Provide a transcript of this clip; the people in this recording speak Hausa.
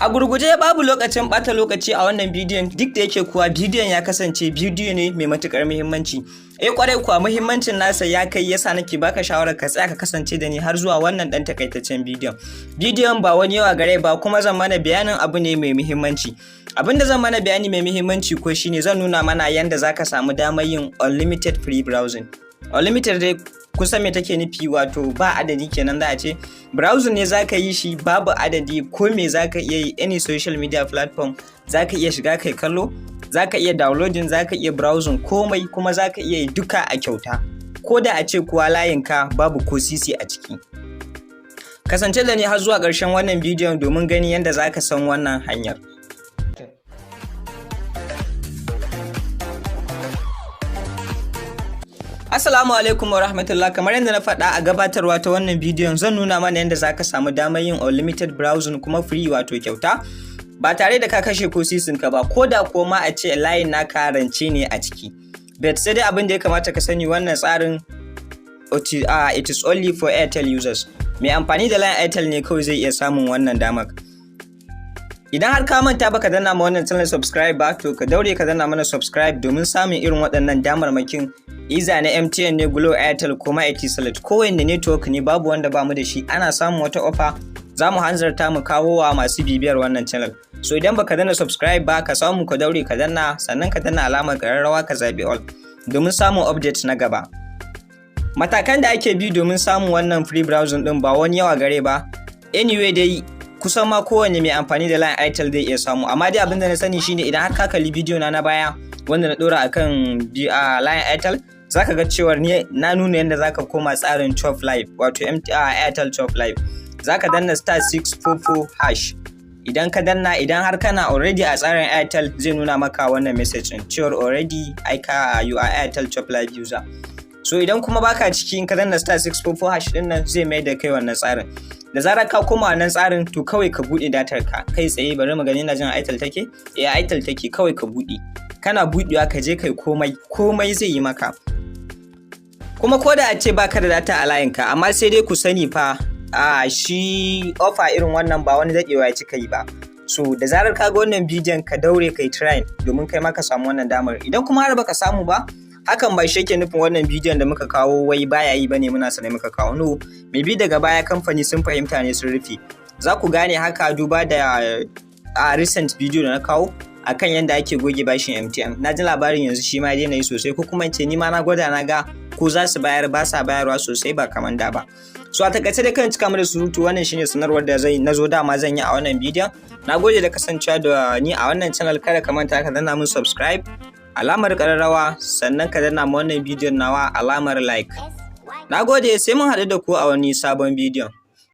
A gurguje babu lokacin bata lokaci a wannan bidiyon, duk da yake kuwa bidiyon ya kasance bidiyo ne mai matukar muhimmanci. Kwarai kuwa muhimmancin nasa ya kai yasa nake baka shawarar ka tsaya ka kasance da ni har zuwa wannan dan takaitaccen bidiyon. Bidiyon ba wani yawa gare ba kuma zan mana bayanin abu ne mai muhimmanci. Abinda zan mana bayani mai muhimmanci ko shine zan nuna mana yanda zaka samu damar yin unlimited free browsing. Unlimited dai kusan me take nufi, wato ba adadi kenan za a ce. Browsing ne zaka yi shi babu adadi, ko me zaka iya yi, any social media platform zaka iya shiga kai kallo, zaka iya downloading, zaka iya browsing komai, kuma zaka iya yi duka a kyauta, ko da a ce kuwa layinka babu ko sisi a ciki. Kasance da ni har zuwa ƙarshen wannan bidiyon domin gani yadda zaka san wannan hanyar. Assalamu alaikum wa rahmatullah. Kamar yadda na faɗa a gabatarwa ta wannan bidiyon, zan nuna mana yadda zaka samu damar yin unlimited browsing kuma free, wato kyauta, ba tare da ka kashe ko sisin ka ba, ko da ko ma a ce layin naka rance ne a ciki. Bet sai dai abin da ya kamata ka sani, wannan tsarin it is only for Airtel users. Mai amfani da layin Airtel ne kawai zai iya samun wannan damar. Idan har ka manta baka danna ma wannan channel subscribe ba, to ka daure ka danna mana subscribe domin samun irin waɗannan damarmakin. Iza na MTN ne, Glo, Airtel ko ma Etisalat, kowanne network ne babu wanda ba mu da shi, ana samun wata offer za mu hanzarta mu kawo wa masu bibiyar wannan channel. So idan baka danna subscribe ba, ka samu ka daure ka danna, sannan ka danna alamar ƙararrawa ka zabi all domin samun update na gaba. Matakan da ake bi domin samun wannan free browsing din ba wani yawa gare ba. Anyway dai kusan ma kowanne mai amfani da line Airtel zai iya samu, amma dai abin da na sani shine idan har ka kalli bidiyo na baya wanda na dora akan line Airtel, zaka ga cewa na nuna yadda zaka koma tsarin Chop Live, wato Airtel Chop Live. Zaka danna *644#. Idan ka danna, idan har kana already a tsarin Airtel, zai nuna maka wannan message din cewa already you are Airtel Chop Live user. So idan kuma baka ciki, in ka danna *644# din nan, zai mai da kai wannan tsarin. Da zarar ka koma wannan tsarin, to kawai ka bude datar ka kai tsaye. Bari mu gani na jin Airtel take. Airtel take, kawai ka bude. Kana budewa ka je kai komai zai yi maka. Kuma ko da a ce baka da data a layinka, amma sai dai ku sani fa shi offer irin wannan ba wani dadewa ya cika yi ba. So da zarar ka ga wannan bidiyon, ka daure kai try domin kai ma ka samu wannan damar. Idan kuma har baka samu ba, hakan ba shi yake nufin wannan bidiyon da muka kawo wai baya yi bane, muna sane muka kawo. No, maybe daga baya kamfani sun fahimta ne, sun rufe. Za ku gane haka duba da recent video da na kawo akan yadda ake goge bashin MTN. Na ji labarin yanzu shi ma ya daina yi sosai, ko kuma ce ni ma na gwada na ga ko za su bayar, ba sa bayarwa sosai, ba kamar da ba. So a takaice da kan cika mana surutu, wannan shine sanarwar da nazo dama zan yi a wannan bidiyon. Na gode da kasancewa da ni a wannan channel. Kada ka manta ka danna mun subscribe, alamar ƙararrawa, sannan ka danna ma wannan bidiyon nawa alamar like. Na gode, sai mun haɗu da ku a wani sabon bidiyon.